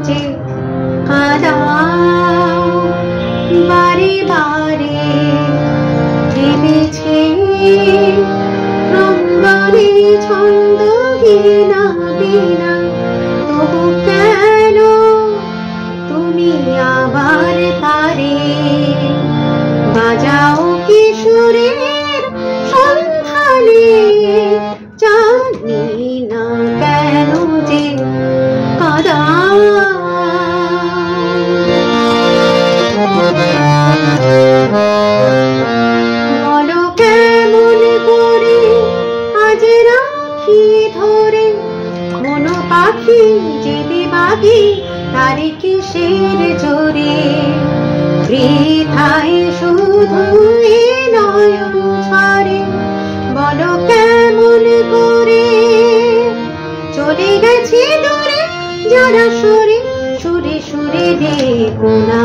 যে কাদাও বারে বারে ভেবেছে রঙ্গনে ছন্দহীনা বিনা, তবু কেন তুমি আবার তারে বাজাও কিশোরের সন্ধানে, জানি না কেন যে কাদাও। বলো কেমন করে আজ রাখি ধরে মন পাখি যেতে বাগি তারে কিসের জোরে, বৃথায় শুধু নয়ন ছাড়ে। বলো কেমন করে চলে গেছে দূরে যারা সুরে সুরে সুরে দেখো না,